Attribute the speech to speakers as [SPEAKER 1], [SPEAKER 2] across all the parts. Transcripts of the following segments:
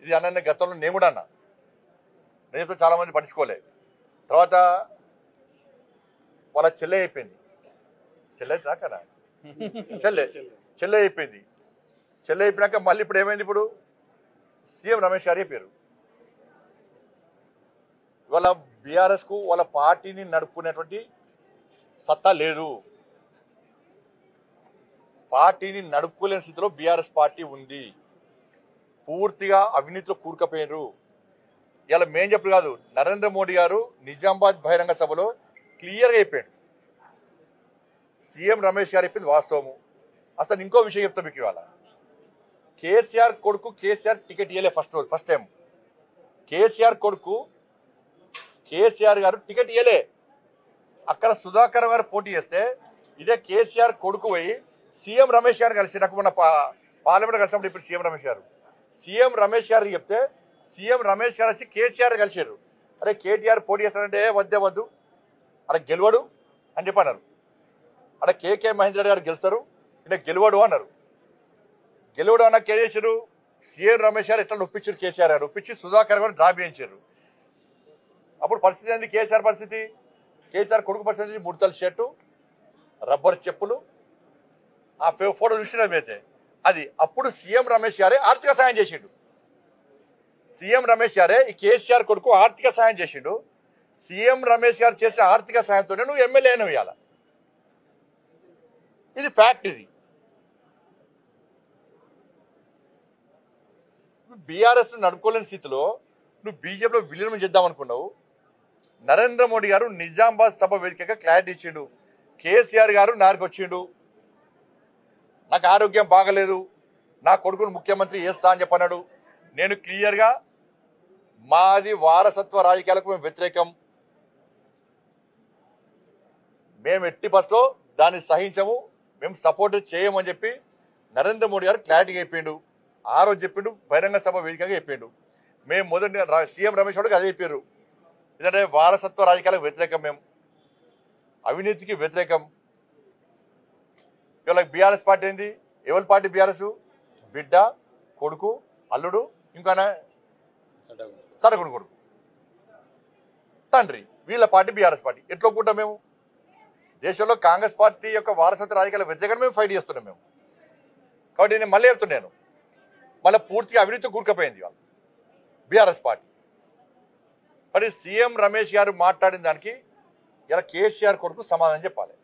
[SPEAKER 1] ఇది అన్న గతంలో నేను కూడా అన్నా, నేనైతే చాలా మంది పట్టించుకోలే. తర్వాత వాళ్ళ చెల్లె అయిపోయింది, చెల్లె రాకరా చెల్లె అయిపోయింది. చెల్లె అయిపోయినాక మళ్ళీ ఇప్పుడు ఏమైంది, ఇప్పుడు సీఎం రమేష్ గారి పేరు. ఇవాళ బీఆర్ఎస్ కు వాళ్ళ పార్టీని నడుపుకునేటువంటి సత్తా లేదు, పార్టీని నడుపుకోలేని స్థితిలో బీఆర్ఎస్ పార్టీ ఉంది. పూర్తిగా అవినీతిలో కూరుకుపోయినారు. ఇలా మేం చెప్పు కాదు, నరేంద్ర మోడీ గారు నిజామాబాద్ బహిరంగ సభలో క్లియర్గా చెప్పాడు. సీఎం రమేష్ గారు చెప్పింది వాస్తవము. అసలు ఇంకో విషయం చెప్తా మీకు, ఇవాళ కేసీఆర్ కొడుకు కేసీఆర్ టికెట్ ఇవ్వలే ఫస్ట్ టైం. కేసీఆర్ కొడుకు కేసీఆర్ గారు టికెట్ ఇవ్వలే. అక్కడ సుధాకర్ గారు పోటీ చేస్తే ఇదే కేసీఆర్ కొడుకు పోయి సీఎం రమేష్ గారు కలిసి, నాకు మొన్న పార్లమెంట్ కలిసినప్పుడు ఇప్పుడు సీఎం రమేష్ గారికి చెప్తే సీఎం రమేష్ గారు వచ్చి కేసీఆర్ కలిసారు. అరే కేటీఆర్ పోటీ చేస్తారంటే వద్దు అక్కడ గెలవడు అని చెప్పన్నారు. అక్కడ కేకే మహేందర్ రెడ్డి గారు గెలుస్తారు, ఈయన గెలవడు అన్నారు. గెలవడు అన్న ఏం చేశారు, సీఎం రమేష్ గారు ఎట్లా ఒప్పించారు, కేసీఆర్ గారు ఒప్పించి సుధాకర్ గారు డ్రా చేయించారు. అప్పుడు పరిస్థితి ఏంది, కేసీఆర్ పరిస్థితి, కేసీఆర్ కొడుకు పరిస్థితి ముడతల షర్టు, రబ్బర్ చెప్పులు, ఆ ఫోటో చూసినమైతే అది. అప్పుడు సీఎం రమేష్ గారే ఆర్థిక సాయం చేసిండు. సీఎం రమేష్ గారే ఈ కేసీఆర్ కొడుకు ఆర్థిక సాయం చేసిండు. సీఎం రమేష్ గారు చేసిన ఆర్థిక సాయంతోనే నువ్వు ఎమ్మెల్యే అయినవు. ఇవాళ ఇది ఫ్యాక్ట్. ఇది బీఆర్ఎస్ నడుపుకోలేని స్థితిలో నువ్వు బీజేపీలో విలీనం చేద్దాం అనుకున్నావు. నరేంద్ర మోడీ గారు నిజామాబాద్ సభ వేదికగా క్లారిటీ ఇచ్చిండు. కేసీఆర్ గారు నారికి వచ్చిండు, నాకు ఆరోగ్యం బాగలేదు, నా కొడుకును ముఖ్యమంత్రి చేస్తా అని చెప్పన్నాడు. నేను క్లియర్గా మాది వారసత్వ రాజకీయాలకు మేము వ్యతిరేకం, మేము ఎట్టి బస్లో దాన్ని సహించము, మేము సపోర్ట్ చేయమని చెప్పి నరేంద్ర మోడీ గారు క్లారిటీగా చెప్పిండు. ఆ రోజు చెప్పిండు, బహిరంగ సభ వేదికగా చెప్పిండు. మేము మొదటి సీఎం రమేష్ గారికి అదే చెప్పారు, ఎందుకంటే వారసత్వ రాజకీయాలకు వ్యతిరేకం, మేము అవినీతికి వ్యతిరేకం. ఇవాళ బీఆర్ఎస్ పార్టీ ఏంది, ఎవరి పార్టీ బీఆర్ఎస్, బిడ్డ కొడుకు అల్లుడు ఇంకా సరకుడు కొడుకు తండ్రి, వీళ్ళ పార్టీ బీఆర్ఎస్ పార్టీ. ఎట్లా ఒప్పుకుంటాం మేము? దేశంలో కాంగ్రెస్ పార్టీ యొక్క వారసత్వ రాజకీయాల వ్యతిరేకంగా మేము ఫైట్ చేస్తున్నాం మేము. కాబట్టి నేను మళ్ళీ చెప్తున్నాను, మళ్ళీ పూర్తిగా అవినీతి కూరుకుపోయింది వాళ్ళు బీఆర్ఎస్ పార్టీ. మరి సీఎం రమేష్ గారు మాట్లాడిన దానికి ఇలా కేసీఆర్ కొడుకు సమాధానం చెప్పాలి.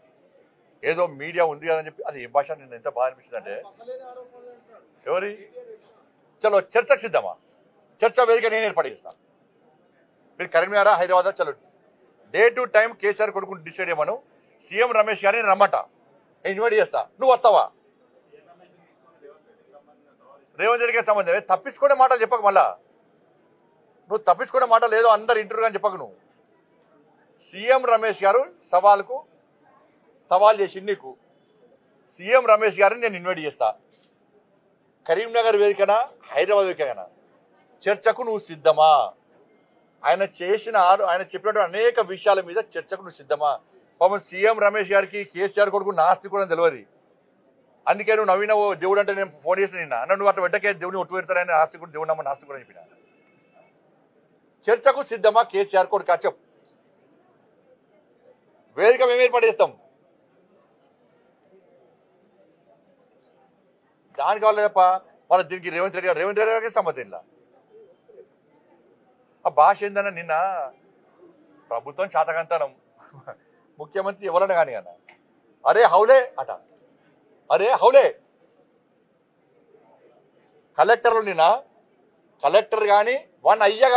[SPEAKER 1] ఏదో మీడియా ఉంది కదని చెప్పి, అది ఏ భాష నేను ఎంత బాగా అనిపించింది అంటే, ఎవరి చలో చర్చకు సిద్ధమా, చర్చ వేదిక నేను ఏర్పాటు చేస్తాను. మీరు కరీంనగర్ హైదరాబాద్ చలో డే టు టైం కేసీఆర్ కొడుకు డిసైడ్ చేయమను, సీఎం రమేష్ గారిని రమ్మట, నేను ఇన్వైట్ చేస్తా, నువ్వు వస్తావా? రేవంత్ రెడ్డి గారి సంబంధం తప్పించుకునే మాటలు చెప్పక, మళ్ళా నువ్వు తప్పించుకునే మాటలు ఏదో అందరు ఇంటర్వ్యూ అని చెప్పక. నువ్వు సీఎం రమేష్ గారు సవాల్ చేసి నీకు సీఎం రమేష్ గారిని నేను ఇన్వైట్ చేస్తా, కరీంనగర్ వేదికనా హైదరాబాద్ వేదికనా చర్చకు నువ్వు సిద్ధమా? ఆయన చెప్పినటువంటి అనేక విషయాల మీద చర్చకు నువ్వు సిద్ధమా? పాపం సీఎం రమేష్ గారికి కేసీఆర్ కొడుకు నాస్తి కూడా తెలియదు. అందుకే నువ్వు నవ్వినవు దేవుడు అంటే నేను ఫోన్ చేసిన నిన్న అన్న, నువ్వు అట్లా వెంటకే దేవుడిని ఒట్టు పెడతారని ఆస్తి కూడా దేవుడు నమ్మ నాస్తి కూడా చెప్పిన. చర్చకు సిద్ధమా కేసీఆర్ కొడుకు చెప్పు, వేదిక మేము ఏర్పాటు చేస్తాం. దానికి కావాలి తప్ప వాళ్ళ దీనికి రేవంత్ రెడ్డి గారికి సంబంధం ఇలా. ఆ భాష ఏందన్నా, నిన్న ప్రభుత్వం చాతకంతనం, ముఖ్యమంత్రి ఎవరన్నా కానీ అన్న అరే హౌలే అట, అరే హౌలే. కలెక్టర్లు నిన్న కలెక్టర్ కానీ వన్ అయ్య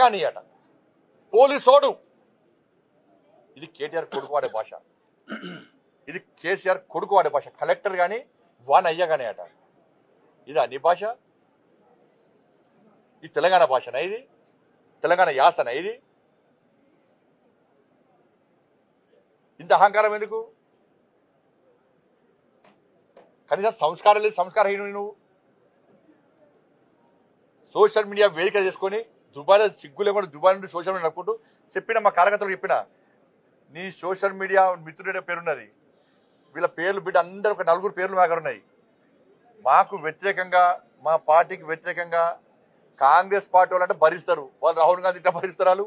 [SPEAKER 1] కానీ అట, పోలీసోడు. ఇది కేటీఆర్ కొడుకు వాడే భాష, ఇది కేసీఆర్ కొడుకు వాడే భాష. కలెక్టర్ కానీ వన్ అయ్య కానీ అట. ఇది అన్ని భాష, ఇది తెలంగాణ భాషనా? ఇది తెలంగాణ యాసనా? ఇది ఇంత అహంకారం ఎందుకు? కనీసం సంస్కారం లేదు, సంస్కారహీనుడు నువ్వు. సోషల్ మీడియా వేదిక చేసుకొని దుబాయ్లో సిగ్గు లేకుండా దుబాయ్ నుండి సోషల్ మీడియా నడుపుకుంటూ చెప్పిన మా కార్యకర్తలకు చెప్పిన, నీ సోషల్ మీడియా మిత్రుడే పేరున్నది, వీళ్ళ పేర్లు బిడ్డ అందరూ ఒక 4 పేర్లు మా దగ్గర ఉన్నాయి. మాకు వ్యతిరేకంగా మా పార్టీకి వ్యతిరేకంగా కాంగ్రెస్ పార్టీ వాళ్ళంటే భరిస్తారు. వాళ్ళు రాహుల్ గాంధీ తిట్టా భరిస్తారు, వాళ్ళు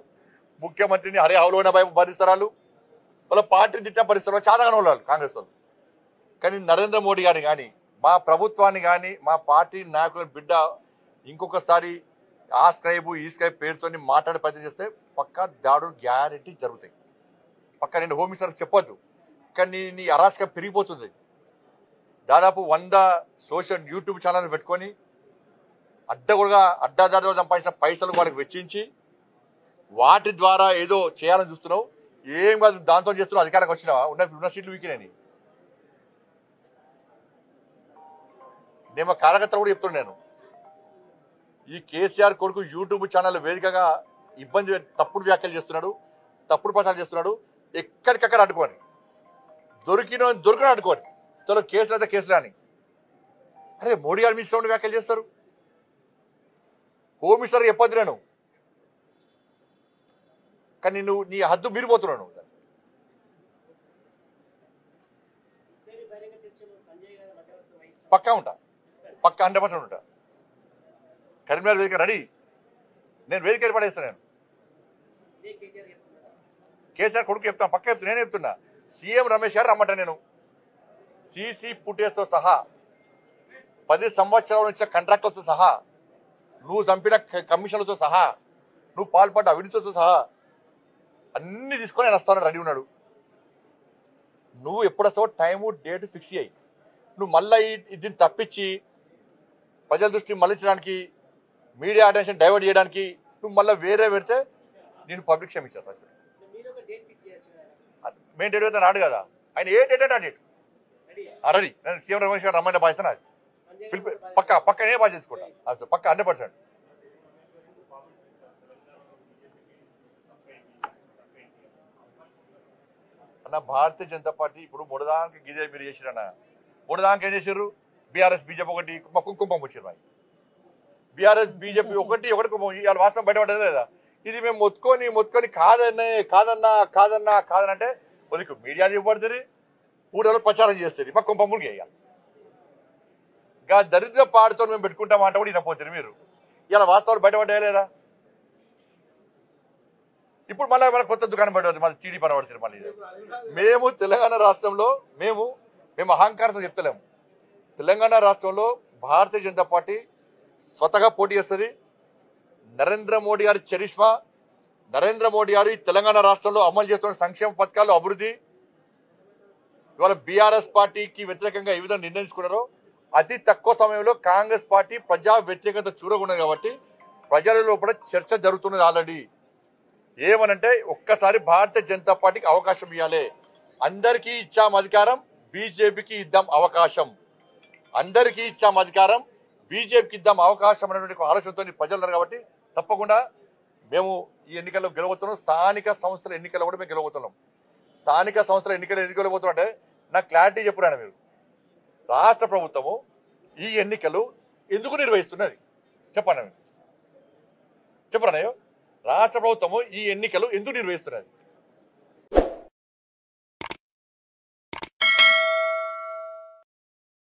[SPEAKER 1] ముఖ్యమంత్రిని హరే హౌలోన భరిస్తారు, వాళ్ళ పార్టీని తిట్టా భరిస్తారు. చాలా వాళ్ళు కాంగ్రెస్ వాళ్ళు. కానీ నరేంద్ర మోడీ గారిని కానీ మా ప్రభుత్వాన్ని కానీ మా పార్టీ నాయకుల బిడ్డ ఇంకొకసారి ఆ స్క్రైబ్ ఈ స్క్రైబ్ పేరుతో మాట్లాడే ప్రయత్నం చేస్తే పక్కా దాడులు గ్యారెంటీ జరుగుతాయి. పక్క నేను హోమ్ మినిస్టర్ చెప్పొద్దు, కానీ నీ అరాచకం పెరిగిపోతుంది. దాదాపు 100 సోషల్ యూట్యూబ్ ఛానల్ పెట్టుకొని అడ్డదారిలో సంపాదించిన పైసలు వాళ్ళకి వెచ్చించి వాటి ద్వారా ఏదో చేయాలని చూస్తున్నావు. ఏం కాదు, దాంతో చేస్తున్నావు. అధికారానికి వచ్చినావా? ఉన్న సీట్లు వీకినాయి. నేను కార్యకర్తలు కూడా చెప్తున్నాను, నేను ఈ కేసీఆర్ కొడుకు యూట్యూబ్ ఛానల్ వేదికగా తప్పుడు వ్యాఖ్యలు చేస్తున్నాడు, తప్పుడు ప్రచారం చేస్తున్నాడు. ఎక్కడికక్కడ అడ్డుకోని దొరికిన అడ్డుకోని చలో కేసులు అయితే కేసులు అని. అరే మోడీ గారు మీ ఇష్టం వ్యాఖ్యలు చేస్తారు. హోమ్ మినిస్టర్ చెప్పొద్దు నేను, కానీ నువ్వు నీ హద్దు మీరిపోతున్నావు. పక్కా ఉంటా, పక్కా 100% ఉంటా. కరీంనగర్ వేదిక రెడీ, నేను వేదిక ఏర్పాటు చేస్తాను. నేను కేసీఆర్ కొడుకు చెప్తాను, పక్క చెప్తున్నా. నేను చెప్తున్నా సీఎం రమేష్ గారు రమ్మంటా. నేను సీసీ ఫుటేజ్తో సహా 10 సంవత్సరాల నుంచి కాంట్రాక్టులతో సహా, నువ్వు చంపిన కమిషన్లతో సహా, నువ్వు పాల్పడ్డ అవినీతితో సహా అన్ని తీసుకొని ఆయన వస్తానని రెడీ ఉన్నాడు. నువ్వు ఎప్పుడొస్తావో టైము డేట్ ఫిక్స్ అయ్యి నువ్వు మళ్ళీ దీన్ని తప్పించి ప్రజల దృష్టి మళ్లించడానికి, మీడియా అటెన్షన్ డైవర్ట్ చేయడానికి నువ్వు మళ్ళీ వేరే పెడితే నేను పబ్లిక్ క్షమించాను. మెయిన్ డేట్ అయితే రాడు కదా ఆయన. ఏ డేట్ అంటే ఆ డేట్ రెడీ. నేను సీఎం రమేష్ గారు రమ్మంటే బాధ్యత పిలిపి పక్క నేనే బాధ్యత తీసుకుంటా. పక్క 100%. అన్న భారతీయ జనతా పార్టీ ఇప్పుడు మూడదానికి గిదే మీరు చేసిరన్న. మూడదానికి ఏం చేశారు? బీఆర్ఎస్ బీజేపీ ఒకటి కుంకుమం వచ్చారు. బీఆర్ఎస్ బీజేపీ ఒకటి కుంకుమం. ఇవాళ వాస్తవం బయటపడేది లేదా? ఇది మేము మొత్తుకొని కాదనంటే వదికు మీడియా చెప్పబడుతుంది, ఊళ్ళలో ప్రచారం చేస్తుంది. మా కుంభముడికి వేయాలి. ఇంకా దరిద్ర పాడుతో మేము పెట్టుకుంటామంటే కూడా వినపోతుంది మీరు. ఇలా వాస్తవాలు బయటపడ్డాయా లేదా? ఇప్పుడు మళ్ళీ మన కొత్త దుకాణం పడుతుంది, మళ్ళీ టీడీ పడబడుతుంది. మళ్ళీ మేము తెలంగాణ రాష్ట్రంలో మేము అహంకారంతో చెప్తలేము. తెలంగాణ రాష్ట్రంలో భారతీయ జనతా పార్టీ స్వతగా పోటీ చేస్తుంది. నరేంద్ర మోడీ గారి చరిష్మా, నరేంద్ర మోడీ గారు ఈ తెలంగాణ రాష్ట్రంలో అమలు చేస్తున్న సంక్షేమ పథకాలు, అభివృద్ధి, ఇవాళ బీఆర్ఎస్ పార్టీకి వ్యతిరేకంగా ఏ విధంగా నిర్ణయించుకున్నారో అతి తక్కువ సమయంలో కాంగ్రెస్ పార్టీ ప్రజా వ్యతిరేకత చూరకున్నది. కాబట్టి ప్రజల లోపల చర్చ జరుగుతున్నది ఆల్రెడీ. ఏమనంటే ఒక్కసారి భారతీయ జనతా పార్టీకి అవకాశం ఇవ్వాలి. అందరికీ ఇచ్చాం అధికారం, బీజేపీకి ఇద్దాం అవకాశం. అందరికీ ఇచ్చాం అధికారం, బీజేపీకి ఇద్దాం అవకాశం అనేటువంటి ఆలోచనతో ప్రజలు ఉన్నారు. కాబట్టి తప్పకుండా మేము ఈ ఎన్నికల్లో గెలవబోతున్నాం. స్థానిక సంస్థల ఎన్నికల్లో కూడా మేము గెలవబోతున్నాం. స్థానిక సంస్థల ఎన్నికలు ఎందుకు గెలవబోతున్నాం అంటే నాకు క్లారిటీ చెప్పురాను మీరు. రాష్ట్ర ప్రభుత్వము ఈ ఎన్నికలు ఎందుకు నిర్వహిస్తున్నది చెప్పండి. చెప్పరానయ్యో, రాష్ట్ర ప్రభుత్వము ఈ ఎన్నికలు ఎందుకు నిర్వహిస్తున్నది?